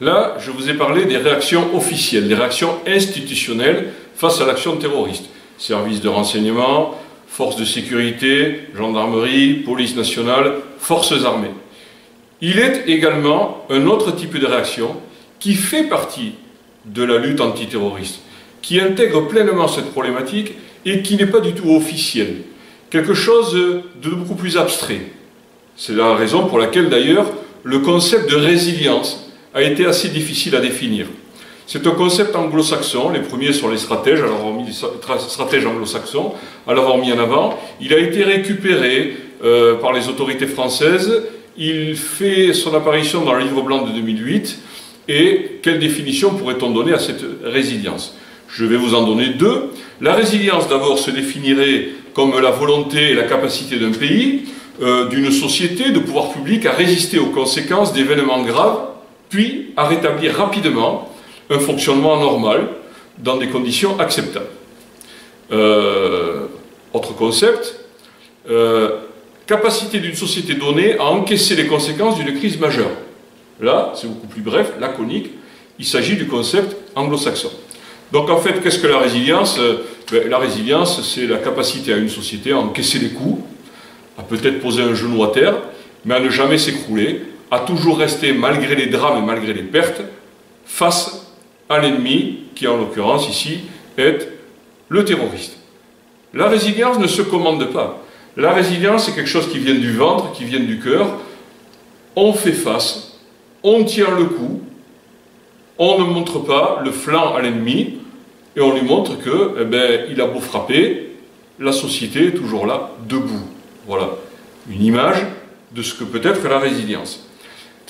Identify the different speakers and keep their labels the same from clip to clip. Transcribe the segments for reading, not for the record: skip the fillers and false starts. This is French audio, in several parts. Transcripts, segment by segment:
Speaker 1: Là, je vous ai parlé des réactions officielles, des réactions institutionnelles face à l'action terroriste. Services de renseignement, forces de sécurité, gendarmerie, police nationale, forces armées. Il est également un autre type de réaction qui fait partie de la lutte antiterroriste, qui intègre pleinement cette problématique et qui n'est pas du tout officielle. Quelque chose de beaucoup plus abstrait. C'est la raison pour laquelle d'ailleurs le concept de résilience a été assez difficile à définir. C'est un concept anglo-saxon, les premiers sont les stratèges, stratèges anglo-saxons, à l'avoir mis en avant. Il a été récupéré par les autorités françaises, il fait son apparition dans le livre blanc de 2008, et quelle définition pourrait-on donner à cette résilience? Je vais vous en donner deux. La résilience d'abord se définirait comme la volonté et la capacité d'un pays, d'une société, de pouvoir public à résister aux conséquences d'événements graves, puis à rétablir rapidement un fonctionnement normal dans des conditions acceptables. Autre concept, capacité d'une société donnée à encaisser les conséquences d'une crise majeure. Là, c'est beaucoup plus bref, laconique, il s'agit du concept anglo-saxon. Donc en fait, qu'est-ce que la résilience? La résilience, c'est la capacité à une société à encaisser les coups, à peut-être poser un genou à terre, mais à ne jamais s'écrouler, à toujours rester, malgré les drames et malgré les pertes, face à l'ennemi, qui en l'occurrence ici est le terroriste. La résilience ne se commande pas. La résilience, c'est quelque chose qui vient du ventre, qui vient du cœur. On fait face, on tient le coup, on ne montre pas le flanc à l'ennemi, et on lui montre que, il a beau frapper, la société est toujours là, debout. Voilà, une image de ce que peut être la résilience.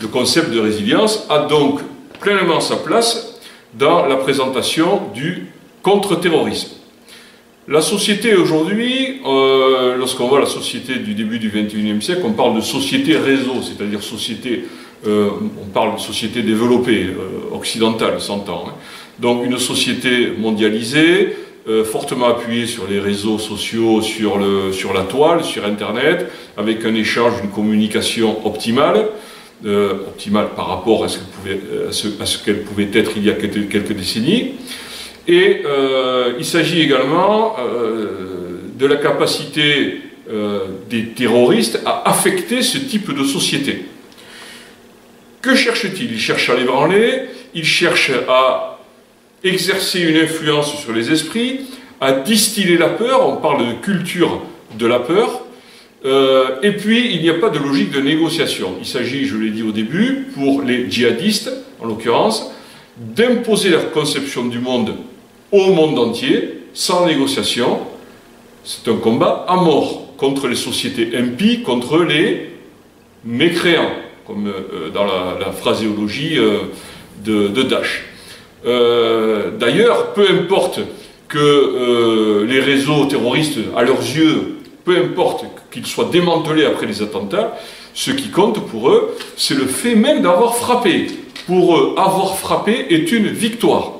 Speaker 1: Le concept de résilience a donc pleinement sa place dans la présentation du contre-terrorisme. La société aujourd'hui, lorsqu'on voit la société du début du XXIe siècle, on parle de société réseau, c'est-à-dire société, on parle de société développée, occidentale, s'entend. Hein. Donc une société mondialisée, fortement appuyée sur les réseaux sociaux, sur la toile, sur Internet, avec un échange, une communication optimale, optimale par rapport à ce qu'elle pouvait être il y a quelques décennies. Et il s'agit également de la capacité des terroristes à affecter ce type de société. Que cherchent-ils? Ils cherchent à l'ébranler, ils cherchent à exercer une influence sur les esprits, à distiller la peur, on parle de culture de la peur, et puis il n'y a pas de logique de négociation. Il s'agit, je l'ai dit au début, pour les djihadistes, en l'occurrence, d'imposer leur conception du monde au monde entier, sans négociation. C'est un combat à mort contre les sociétés impies, contre les mécréants, comme dans la phraséologie de Daesh. D'ailleurs, peu importe que les réseaux terroristes, à leurs yeux, peu importe qu'ils soient démantelés après les attentats, ce qui compte pour eux, c'est le fait même d'avoir frappé. Pour eux, avoir frappé est une victoire.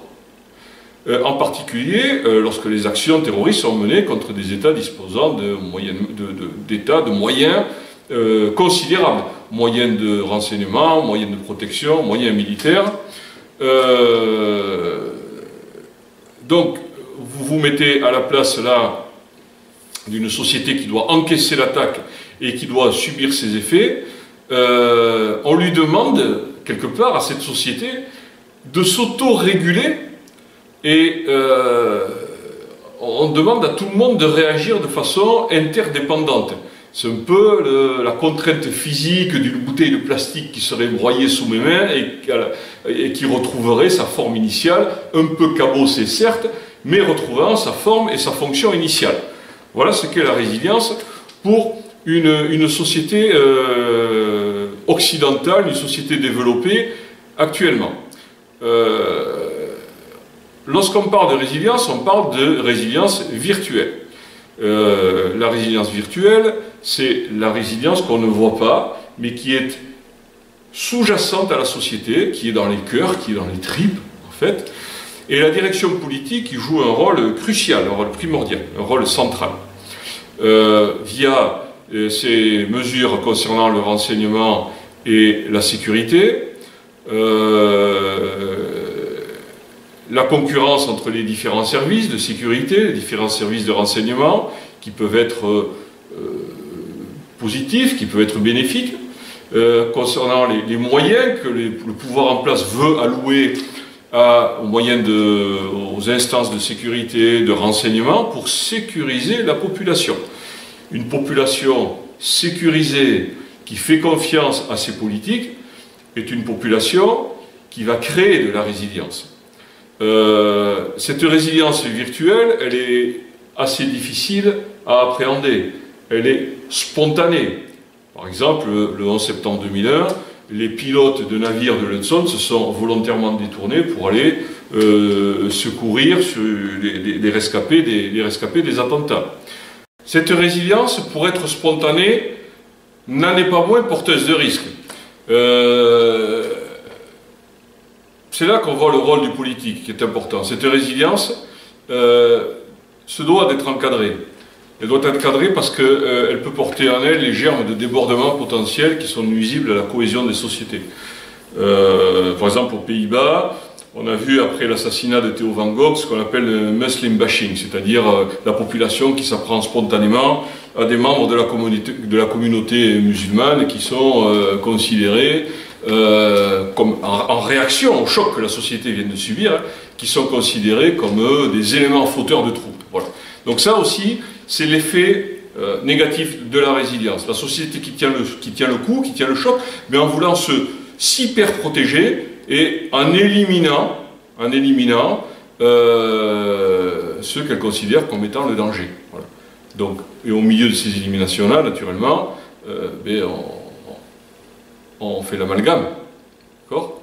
Speaker 1: En particulier, lorsque les actions terroristes sont menées contre des États disposant de moyens considérables. Moyens de renseignement, moyens de protection, moyens militaires. Donc, vous vous mettez à la place là d'une société qui doit encaisser l'attaque et qui doit subir ses effets. On lui demande, quelque part, à cette société de s'auto-réguler et on demande à tout le monde de réagir de façon interdépendante. C'est un peu la contrainte physique d'une bouteille de plastique qui serait broyée sous mes mains et qui retrouverait sa forme initiale, un peu cabossée certes, mais retrouvant sa forme et sa fonction initiale. Voilà ce qu'est la résilience pour une société occidentale, une société développée actuellement. Lorsqu'on parle de résilience, on parle de résilience virtuelle. La résilience virtuelle, c'est la résilience qu'on ne voit pas, mais qui est sous-jacente à la société, qui est dans les cœurs, qui est dans les tripes, en fait. Et la direction politique qui joue un rôle crucial, un rôle primordial, un rôle central. Via ces mesures concernant le renseignement et la sécurité, la concurrence entre les différents services de sécurité, les différents services de renseignement, qui peuvent être positifs, qui peuvent être bénéfiques, concernant les moyens que le pouvoir en place veut allouer aux instances de sécurité, de renseignement, pour sécuriser la population. Une population sécurisée, qui fait confiance à ses politiques, est une population qui va créer de la résilience. Cette résilience virtuelle, elle est assez difficile à appréhender. Elle est spontanée. Par exemple, le 11 septembre 2001, les pilotes de navires de l'Hudson se sont volontairement détournés pour aller secourir les rescapés des attentats. Cette résilience, pour être spontanée, n'en est pas moins porteuse de risques. C'est là qu'on voit le rôle du politique qui est important. Cette résilience se doit d'être encadrée. Elle doit être encadrée parce qu'elle peut porter en elle les germes de débordements potentiels qui sont nuisibles à la cohésion des sociétés. Par exemple, aux Pays-Bas, on a vu après l'assassinat de Theo van Gogh ce qu'on appelle le Muslim bashing, c'est-à-dire la population qui s'apprend spontanément à des membres de la communauté musulmane qui sont considérés comme, en réaction au choc que la société vient de subir, hein, qui sont considérés comme des éléments fauteurs de troubles. Voilà. Donc ça aussi, c'est l'effet négatif de la résilience. La société qui tient le coup, qui tient le choc, mais en voulant se s'hyper-protéger et en éliminant ceux qu'elle considère comme étant le danger. Voilà. Donc, et au milieu de ces éliminations-là, naturellement, on fait l'amalgame. D'accord ?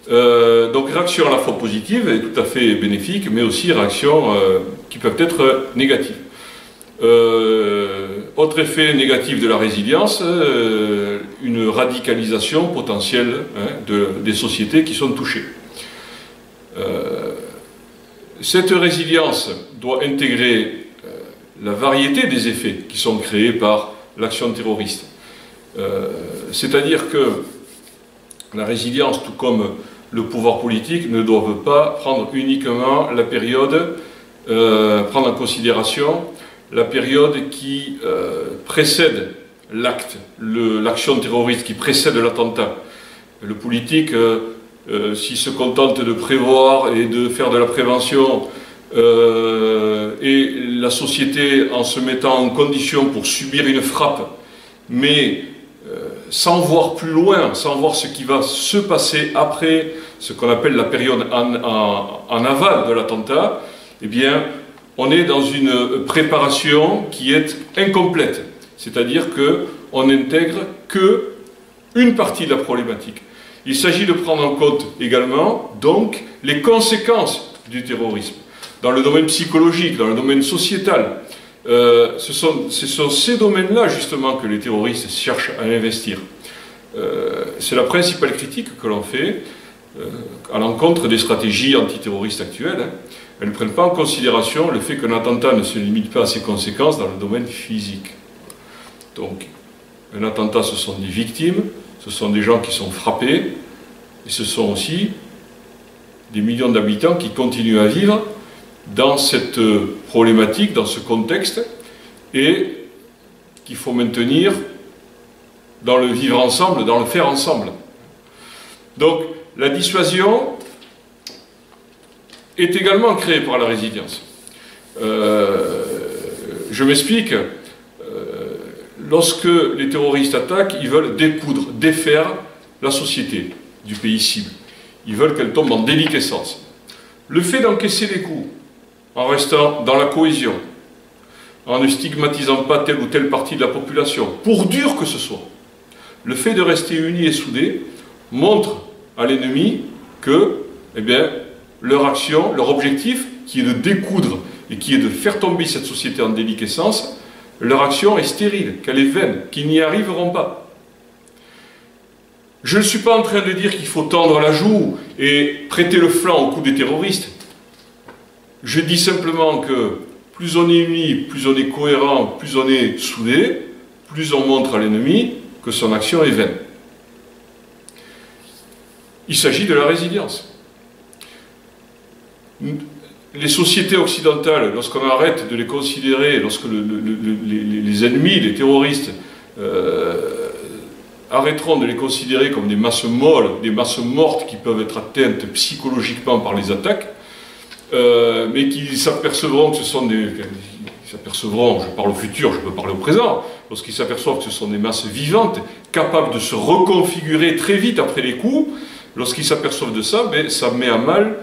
Speaker 1: Donc réaction à la fois positive et tout à fait bénéfique, mais aussi réactions qui peuvent être négatives. Autre effet négatif de la résilience, une radicalisation potentielle, hein, des sociétés qui sont touchées. Cette résilience doit intégrer la variété des effets qui sont créés par l'action terroriste. C'est-à-dire que la résilience, tout comme le pouvoir politique, ne doivent pas prendre uniquement la période, prendre en considération la période qui précède l'acte, l'action terroriste, qui précède l'attentat. Le politique, s'il se contente de prévoir et de faire de la prévention, et la société en se mettant en condition pour subir une frappe, mais sans voir plus loin, sans voir ce qui va se passer après ce qu'on appelle la période en aval de l'attentat, eh bien, on est dans une préparation qui est incomplète. C'est-à-dire qu'on n'intègre qu'une partie de la problématique. Il s'agit de prendre en compte également, donc, les conséquences du terrorisme, dans le domaine psychologique, dans le domaine sociétal. Ce sont ces domaines-là, justement, que les terroristes cherchent à investir. C'est la principale critique que l'on fait à l'encontre des stratégies antiterroristes actuelles. Hein. Elles ne prennent pas en considération le fait qu'un attentat ne se limite pas à ses conséquences dans le domaine physique. Donc, un attentat, ce sont des victimes, ce sont des gens qui sont frappés, et ce sont aussi des millions d'habitants qui continuent à vivre dans cette problématique, dans ce contexte, et qu'il faut maintenir dans le vivre ensemble, dans le faire ensemble. Donc, la dissuasion est également créée par la résilience. Je m'explique. Lorsque les terroristes attaquent, ils veulent découdre, défaire la société du pays cible. Ils veulent qu'elle tombe en déliquescence. Le fait d'encaisser les coups, en restant dans la cohésion, en ne stigmatisant pas telle ou telle partie de la population, pour dur que ce soit, le fait de rester unis et soudés montre à l'ennemi que, eh bien, leur action, leur objectif, qui est de découdre et qui est de faire tomber cette société en déliquescence, leur action est stérile, qu'elle est vaine, qu'ils n'y arriveront pas. Je ne suis pas en train de dire qu'il faut tendre la joue et prêter le flanc au coup des terroristes. Je dis simplement que plus on est unis, plus on est cohérent, plus on est soudé, plus on montre à l'ennemi que son action est vaine. Il s'agit de la résilience. Les sociétés occidentales, lorsqu'on arrête de les considérer, lorsque les ennemis, les terroristes, arrêteront de les considérer comme des masses molles, des masses mortes qui peuvent être atteintes psychologiquement par les attaques, mais qu'ils s'apercevront que ce sont des... s'apercevront, je parle au futur, je peux parler au présent, lorsqu'ils s'aperçoivent que ce sont des masses vivantes, capables de se reconfigurer très vite après les coups, lorsqu'ils s'aperçoivent de ça, ben, ça met à mal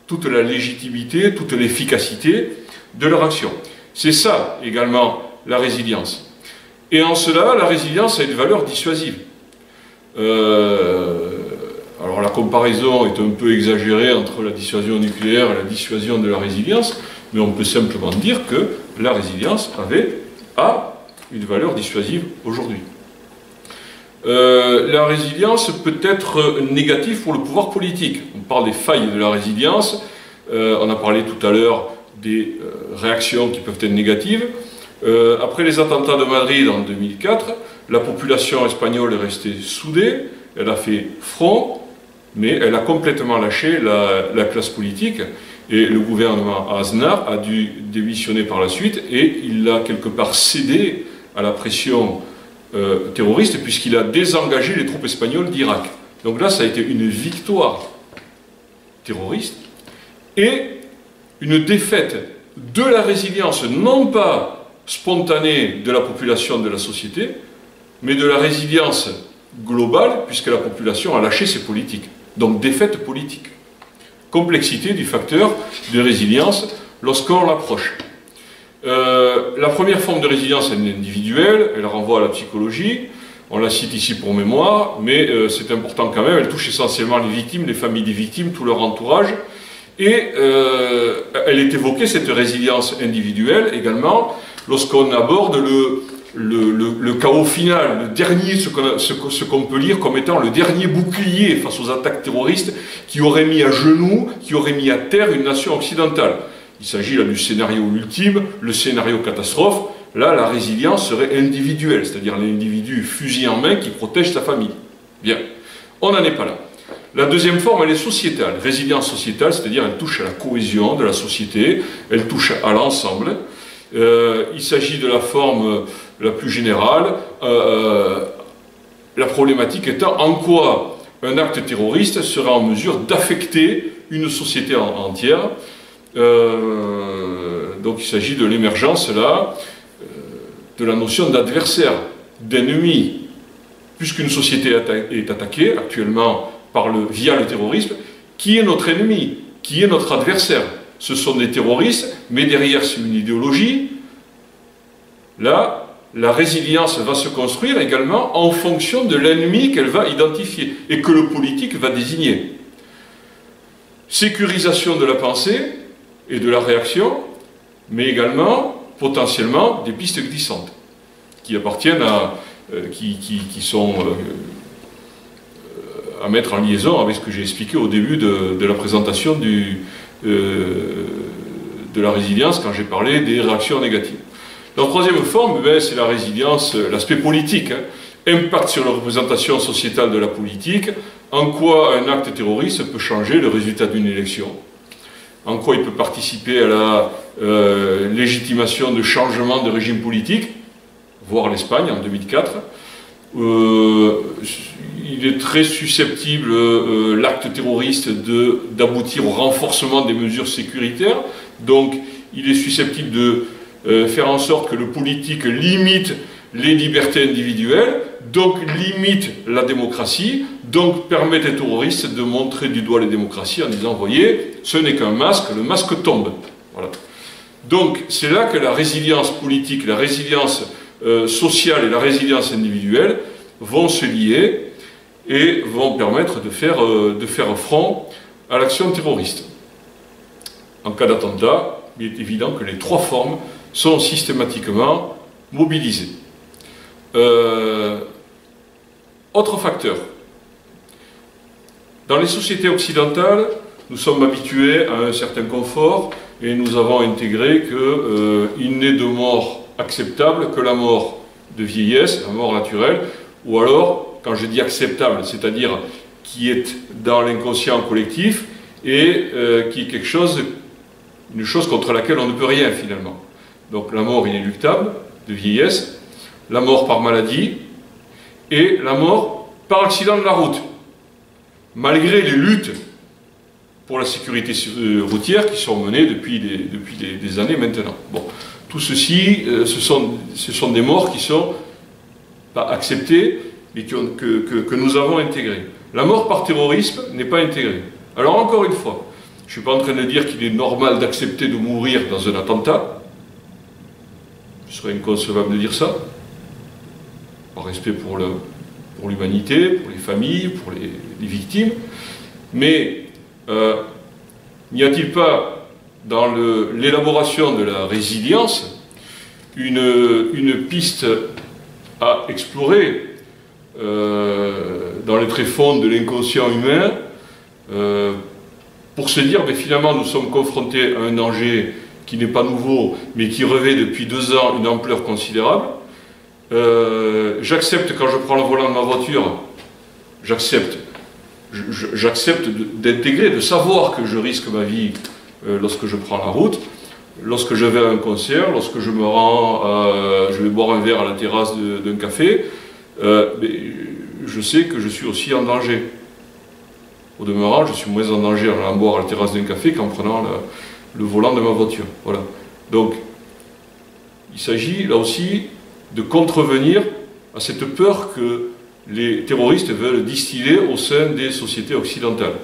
Speaker 1: toute la légitimité, toute l'efficacité de leur action. C'est ça également la résilience. Et en cela, la résilience a une valeur dissuasive. Alors la comparaison est un peu exagérée entre la dissuasion nucléaire et la dissuasion de la résilience, mais on peut simplement dire que la résilience a une valeur dissuasive aujourd'hui. La résilience peut être négative pour le pouvoir politique. On parle des failles de la résilience, on a parlé tout à l'heure des réactions qui peuvent être négatives. Après les attentats de Madrid en 2004, la population espagnole est restée soudée, elle a fait front, mais elle a complètement lâché la classe politique, et le gouvernement Aznar a dû démissionner par la suite, et il a quelque part cédé à la pression terroriste, puisqu'il a désengagé les troupes espagnoles d'Irak. Donc là, ça a été une victoire terroriste, et une défaite de la résilience, non pas spontanée de la population, de la société, mais de la résilience globale, puisque la population a lâché ses politiques. Donc défaite politique. Complexité du facteur de résilience lorsqu'on l'approche. La première forme de résilience est individuelle, elle renvoie à la psychologie, on la cite ici pour mémoire, mais c'est important quand même, elle touche essentiellement les victimes, les familles des victimes, tout leur entourage, et elle est évoquée, cette résilience individuelle également, lorsqu'on aborde le chaos final, le dernier, ce qu'on peut lire comme étant le dernier bouclier face aux attaques terroristes qui aurait mis à genoux, qui aurait mis à terre une nation occidentale. Il s'agit là du scénario ultime, le scénario catastrophe. Là, la résilience serait individuelle, c'est-à-dire l'individu fusil en main qui protège sa famille. Bien, on n'en est pas là. La deuxième forme, elle est sociétale. Résilience sociétale, c'est-à-dire elle touche à la cohésion de la société, elle touche à l'ensemble. Il s'agit de la forme la plus générale, la problématique étant en quoi un acte terroriste sera en mesure d'affecter une société entière. Donc il s'agit de l'émergence là de la notion d'adversaire, d'ennemi. Puisqu'une société est attaquée actuellement via le terrorisme, qui est notre ennemi? Qui est notre adversaire? Ce sont des terroristes, mais derrière c'est une idéologie. Là, la résilience va se construire également en fonction de l'ennemi qu'elle va identifier et que le politique va désigner. Sécurisation de la pensée et de la réaction, mais également potentiellement des pistes glissantes qui appartiennent qui sont à mettre en liaison avec ce que j'ai expliqué au début de la présentation de la résilience quand j'ai parlé des réactions négatives. La troisième forme, c'est la résilience, l'aspect politique, impact sur la représentation sociétale de la politique, en quoi un acte terroriste peut changer le résultat d'une élection, en quoi il peut participer à la légitimation de changement de régime politique, voire l'Espagne en 2004. Il est très susceptible, l'acte terroriste, d'aboutir au renforcement des mesures sécuritaires, donc il est susceptible de faire en sorte que le politique limite les libertés individuelles, donc limite la démocratie, donc permet aux terroristes de montrer du doigt les démocraties en disant, voyez, ce n'est qu'un masque, le masque tombe. Voilà. Donc c'est là que la résilience politique, la résilience sociale et la résilience individuelle vont se lier et vont permettre de faire front à l'action terroriste. En cas d'attentat, il est évident que les trois formes sont systématiquement mobilisées. Autre facteur. Dans les sociétés occidentales, nous sommes habitués à un certain confort et nous avons intégré qu'il n'est de mort acceptable que la mort de vieillesse, la mort naturelle, ou alors, quand je dis acceptable, c'est-à-dire qui est dans l'inconscient collectif et qui est une chose contre laquelle on ne peut rien finalement. Donc la mort inéluctable de vieillesse, la mort par maladie et la mort par accident de la route. Malgré les luttes pour la sécurité routière qui sont menées depuis des années maintenant. Bon, tout ceci, ce sont des morts qui sont pas acceptées, mais que nous avons intégrées. La mort par terrorisme n'est pas intégrée. Alors encore une fois, je ne suis pas en train de dire qu'il est normal d'accepter de mourir dans un attentat. Ce serait inconcevable de dire ça. Par respect pour l'humanité, pour les familles, pour les victimes. Mais n'y a-t-il pas dans l'élaboration de la résilience une piste à explorer dans les tréfonds de l'inconscient humain pour se dire, mais finalement nous sommes confrontés à un danger qui n'est pas nouveau, mais qui revêt depuis 2 ans une ampleur considérable. J'accepte quand je prends le volant de ma voiture, j'accepte d'intégrer, de savoir que je risque ma vie lorsque je prends la route, lorsque je vais à un concert, lorsque je me rends, je vais boire un verre à la terrasse d'un café, mais je sais que je suis aussi en danger. Au demeurant, je suis moins en danger en allant boire à la terrasse d'un café qu'en prenant le volant de ma voiture. Voilà. Donc, il s'agit là aussi de contrevenir à cette peur que les terroristes veulent distiller au sein des sociétés occidentales.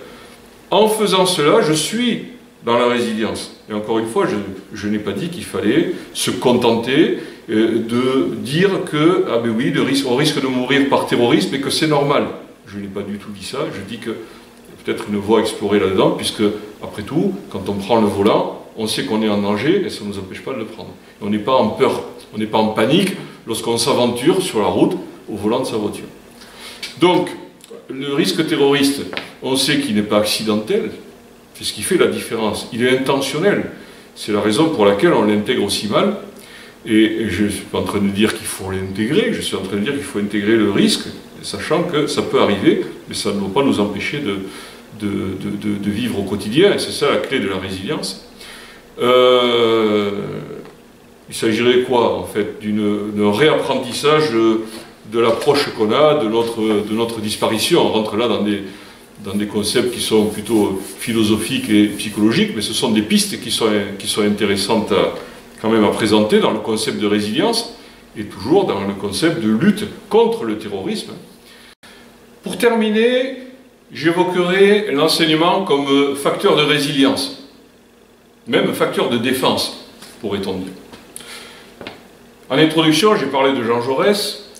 Speaker 1: En faisant cela, je suis dans la résilience. Et encore une fois, je n'ai pas dit qu'il fallait se contenter de dire que, ah ben oui, on risque de mourir par terrorisme et que c'est normal. Je n'ai pas du tout dit ça, je dis que peut-être une voie à explorer là-dedans, puisque, après tout, quand on prend le volant, on sait qu'on est en danger et ça ne nous empêche pas de le prendre. Et on n'est pas en peur, on n'est pas en panique lorsqu'on s'aventure sur la route au volant de sa voiture. Donc, le risque terroriste, on sait qu'il n'est pas accidentel, c'est ce qui fait la différence. Il est intentionnel. C'est la raison pour laquelle on l'intègre aussi mal. Et je ne suis pas en train de dire qu'il faut l'intégrer, je suis en train de dire qu'il faut intégrer le risque, sachant que ça peut arriver, mais ça ne doit pas nous empêcher de vivre au quotidien, et c'est ça la clé de la résilience. Il s'agirait quoi, en fait, d'un réapprentissage de l'approche qu'on a de notre disparition. On rentre là dans des concepts qui sont plutôt philosophiques et psychologiques, mais ce sont des pistes qui sont intéressantes quand même à présenter dans le concept de résilience, et toujours dans le concept de lutte contre le terrorisme. Pour terminer, j'évoquerai l'enseignement comme facteur de résilience, même facteur de défense, pourrait-on dire. En introduction, j'ai parlé de Jean Jaurès.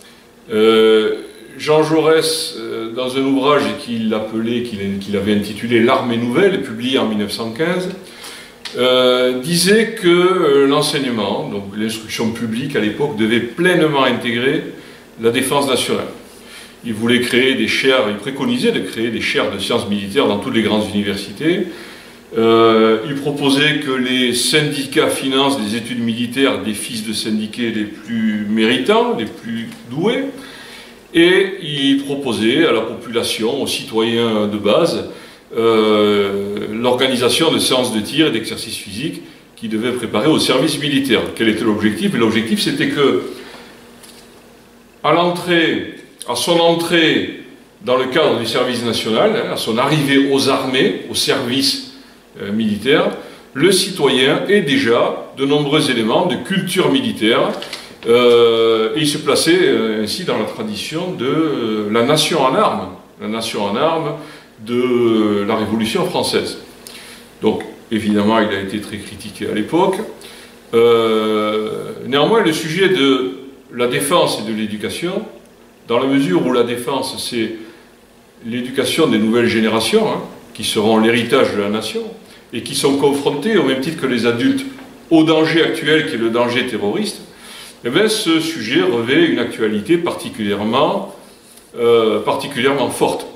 Speaker 1: Jean Jaurès, dans un ouvrage qu'il avait intitulé « L'armée nouvelle », publié en 1915, disait que l'enseignement, donc l'instruction publique à l'époque, devait pleinement intégrer la défense nationale. Il voulait créer des chaires, il préconisait de créer des chaires de sciences militaires dans toutes les grandes universités. Il proposait que les syndicats financent des études militaires des fils de syndiqués les plus méritants, les plus doués, et il proposait à la population, aux citoyens de base, l'organisation de séances de tir et d'exercices physiques qui devaient préparer au service militaire. Quel était l'objectif? L'objectif, c'était que, à son entrée dans le cadre du service national, à son arrivée aux armées, au service militaire, le citoyen ait déjà de nombreux éléments de culture militaire, et il se plaçait ainsi dans la tradition de la nation en armes de la Révolution française. Donc, évidemment, il a été très critiqué à l'époque. Néanmoins, le sujet de la défense et de l'éducation, dans la mesure où la défense, c'est l'éducation des nouvelles générations, qui seront l'héritage de la nation, et qui sont confrontés, au même titre que les adultes, au danger actuel qui est le danger terroriste, eh bien, ce sujet revêt une actualité particulièrement forte.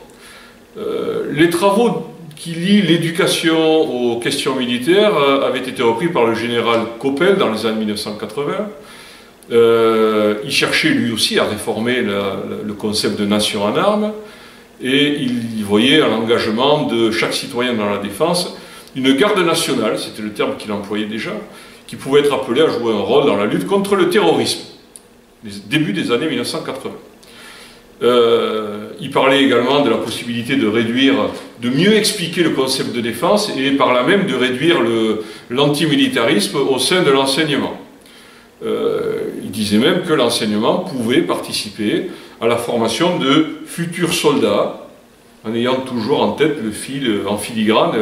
Speaker 1: Les travaux qui lient l'éducation aux questions militaires avaient été repris par le général Coppel dans les années 1980. Il cherchait lui aussi à réformer le concept de nation en armes. et il voyait à l'engagement de chaque citoyen dans la défense une garde nationale, c'était le terme qu'il employait déjà, qui pouvait être appelée à jouer un rôle dans la lutte contre le terrorisme, début des années 1980. Il parlait également de la possibilité de réduire, de mieux expliquer le concept de défense et par là même de réduire l'antimilitarisme au sein de l'enseignement. Il disait même que l'enseignement pouvait participer à la formation de futurs soldats, en ayant toujours en tête le fil, en filigrane,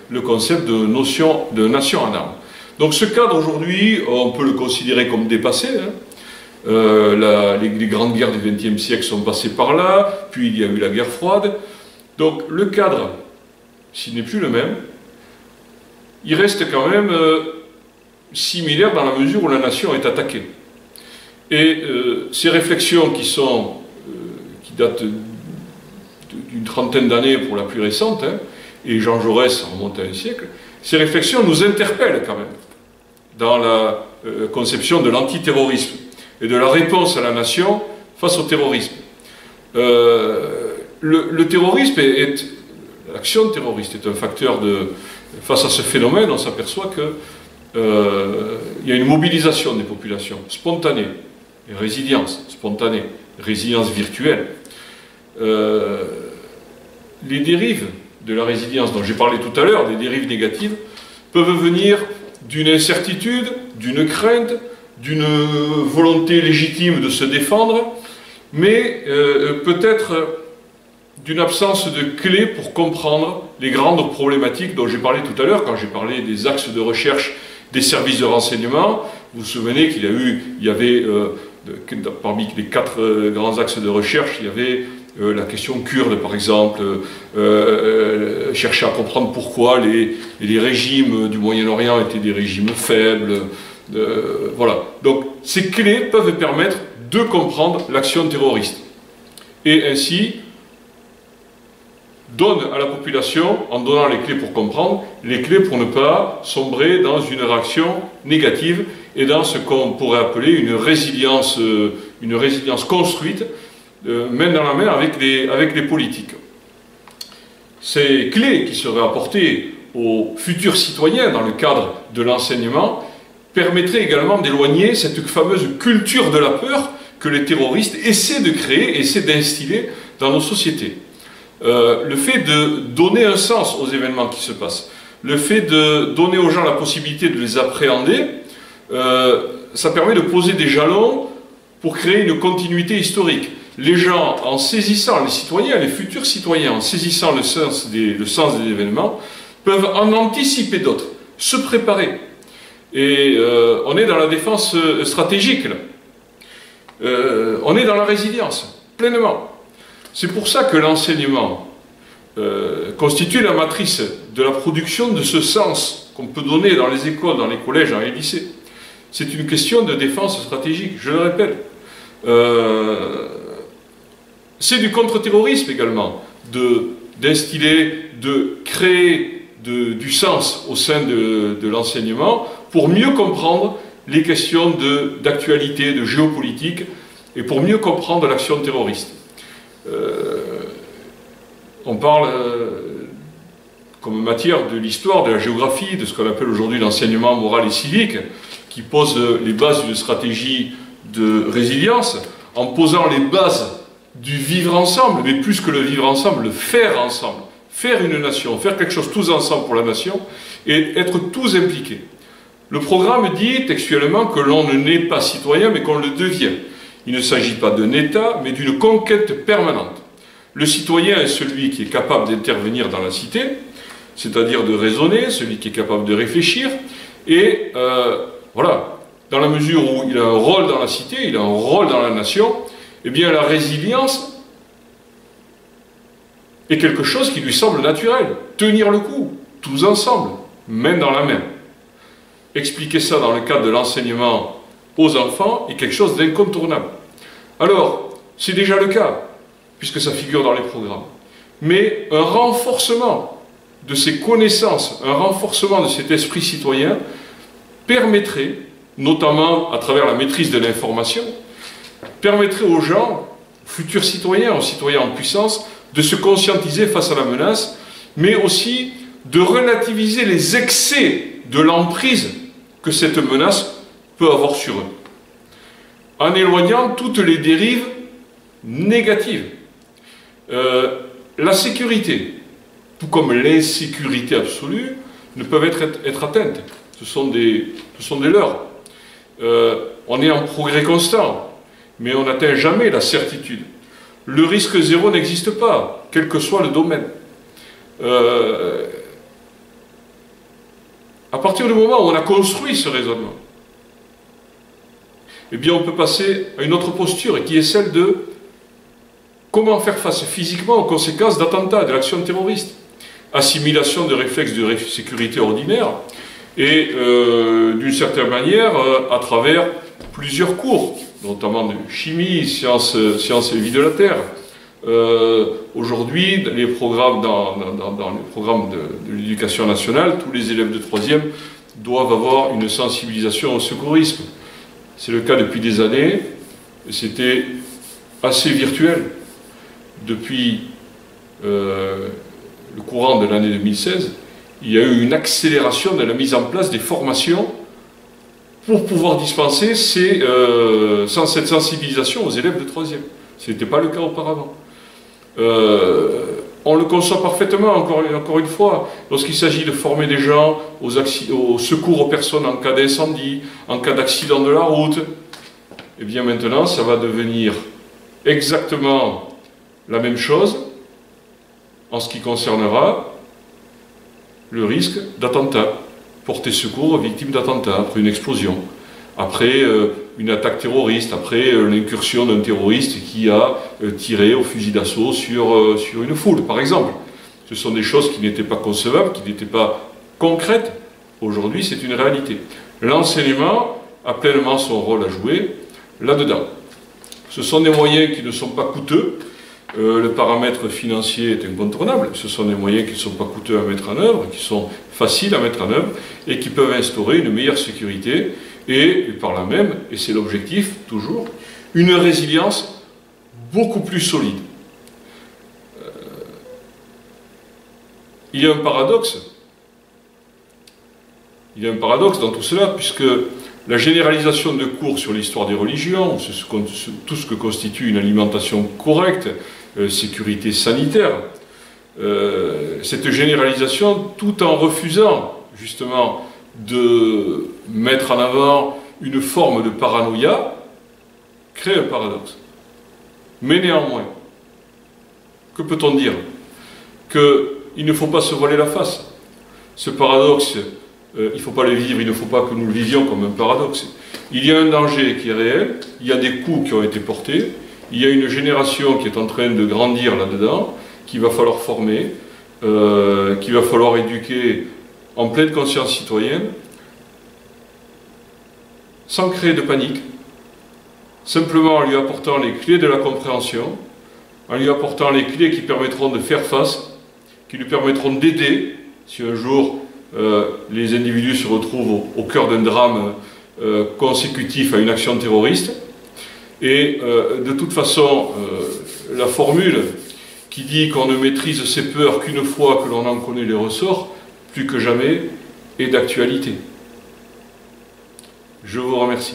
Speaker 1: le concept de notion de nation en armes. Donc ce cadre aujourd'hui, on peut le considérer comme dépassé. Les grandes guerres du XXe siècle sont passées par là, puis il y a eu la guerre froide. Donc le cadre, s'il n'est plus le même, il reste quand même similaire dans la mesure où la nation est attaquée. Et ces réflexions qui datent d'une trentaine d'années pour la plus récente, et Jean Jaurès remonte à un siècle, ces réflexions nous interpellent quand même dans la conception de l'antiterrorisme et de la réponse à la nation face au terrorisme. Le terrorisme l'action terroriste est un facteur face à ce phénomène, on s'aperçoit qu'il y a une mobilisation des populations spontanée, et résilience spontanée, résilience virtuelle. Les dérives de la résilience dont j'ai parlé tout à l'heure, des dérives négatives, peuvent venir d'une incertitude, d'une crainte, d'une volonté légitime de se défendre, mais peut-être d'une absence de clés pour comprendre les grandes problématiques dont j'ai parlé tout à l'heure, quand j'ai parlé des axes de recherche des services de renseignement. Vous vous souvenez qu'il y avait parmi les 4 grands axes de recherche, il y avait la question kurde, par exemple, chercher à comprendre pourquoi les régimes du Moyen-Orient étaient des régimes faibles. Voilà. Donc, ces clés peuvent permettre de comprendre l'action terroriste. Et ainsi, donne à la population, en donnant les clés pour comprendre, les clés pour ne pas sombrer dans une réaction négative et dans ce qu'on pourrait appeler une résilience construite, main dans la main avec les politiques. Ces clés qui seraient apportées aux futurs citoyens dans le cadre de l'enseignement permettraient également d'éloigner cette fameuse culture de la peur que les terroristes essaient de créer, essaient d'instiller dans nos sociétés. Le fait de donner un sens aux événements qui se passent, le fait de donner aux gens la possibilité de les appréhender, ça permet de poser des jalons pour créer une continuité historique. Les gens, en saisissant, les citoyens, les futurs citoyens, en saisissant le sens des événements, peuvent en anticiper d'autres, se préparer. Et on est dans la défense stratégique, là. On est dans la résilience, pleinement. C'est pour ça que l'enseignement constitue la matrice de la production de ce sens qu'on peut donner dans les écoles, dans les collèges, dans les lycées. C'est une question de défense stratégique, je le répète. C'est du contre-terrorisme également, d'instiller, de créer du sens au sein de l'enseignement pour mieux comprendre les questions d'actualité, de géopolitique, et pour mieux comprendre l'action terroriste. On parle comme matière de l'histoire, de la géographie, de ce qu'on appelle aujourd'hui l'enseignement moral et civique, qui pose les bases d'une stratégie de résilience, en posant les bases du vivre ensemble, mais plus que le vivre ensemble, le faire ensemble, faire une nation, faire quelque chose tous ensemble pour la nation, et être tous impliqués. Le programme dit textuellement que l'on ne naît pas citoyen, mais qu'on le devient. Il ne s'agit pas d'un État, mais d'une conquête permanente. Le citoyen est celui qui est capable d'intervenir dans la cité, c'est-à-dire de raisonner, celui qui est capable de réfléchir, et voilà, dans la mesure où il a un rôle dans la cité, il a un rôle dans la nation, eh bien la résilience est quelque chose qui lui semble naturel. Tenir le coup, tous ensemble, main dans la main. Expliquer ça dans le cadre de l'enseignement aux enfants est quelque chose d'incontournable. Alors, c'est déjà le cas, puisque ça figure dans les programmes. Mais un renforcement de ces connaissances, un renforcement de cet esprit citoyen permettrait, notamment à travers la maîtrise de l'information, permettrait aux gens, futurs citoyens, aux citoyens en puissance, de se conscientiser face à la menace, mais aussi de relativiser les excès de l'emprise que cette menace peut avoir sur eux, en éloignant toutes les dérives négatives. La sécurité, tout comme l'insécurité absolue, ne peuvent être atteintes. Ce sont des leurres. On est en progrès constant, mais on n'atteint jamais la certitude. Le risque zéro n'existe pas, quel que soit le domaine. À partir du moment où on a construit ce raisonnement, eh bien on peut passer à une autre posture, qui est celle de comment faire face physiquement aux conséquences d'attentats, de l'action terroriste. Assimilation de réflexes de sécurité ordinaire, et d'une certaine manière, à travers plusieurs cours, notamment de chimie, sciences et vie de la Terre. Aujourd'hui, dans les programmes de l'éducation nationale, tous les élèves de 3e doivent avoir une sensibilisation au secourisme. C'est le cas depuis des années, et c'était assez virtuel. Depuis le courant de l'année 2016, il y a eu une accélération de la mise en place des formations pour pouvoir dispenser cette sensibilisation aux élèves de 3e. Ce n'était pas le cas auparavant. On le conçoit parfaitement, encore une fois, lorsqu'il s'agit de former des gens au secours aux personnes en cas d'incendie, en cas d'accident de la route. Et bien maintenant, ça va devenir exactement la même chose en ce qui concernera le risque d'attentat, porter secours aux victimes d'attentats après une explosion, après une attaque terroriste, après l'incursion d'un terroriste qui a tiré au fusil d'assaut sur une foule, par exemple. Ce sont des choses qui n'étaient pas concevables, qui n'étaient pas concrètes. Aujourd'hui, c'est une réalité. L'enseignement a pleinement son rôle à jouer là-dedans. Ce sont des moyens qui ne sont pas coûteux. Le paramètre financier est incontournable. Ce sont des moyens qui ne sont pas coûteux à mettre en œuvre, qui sont faciles à mettre en œuvre et qui peuvent instaurer une meilleure sécurité et par là même, et c'est l'objectif toujours, une résilience beaucoup plus solide. Il y a un paradoxe. Il y a un paradoxe dans tout cela, puisque la généralisation de cours sur l'histoire des religions, tout ce que constitue une alimentation correcte, sécurité sanitaire, cette généralisation, tout en refusant justement de mettre en avant une forme de paranoïa, crée un paradoxe. Mais néanmoins, que peut-on dire? Qu'il ne faut pas se voiler la face. Ce paradoxe, il ne faut pas le vivre, il ne faut pas que nous le vivions comme un paradoxe. Il y a un danger qui est réel, il y a des coûts qui ont été portés, il y a une génération qui est en train de grandir là-dedans, qu'il va falloir former, qu'il va falloir éduquer en pleine conscience citoyenne, sans créer de panique, simplement en lui apportant les clés de la compréhension, en lui apportant les clés qui permettront de faire face, qui lui permettront d'aider, si un jour les individus se retrouvent au cœur d'un drame consécutif à une action terroriste. Et de toute façon, la formule qui dit qu'on ne maîtrise ses peurs qu'une fois que l'on en connaît les ressorts, plus que jamais, est d'actualité. Je vous remercie.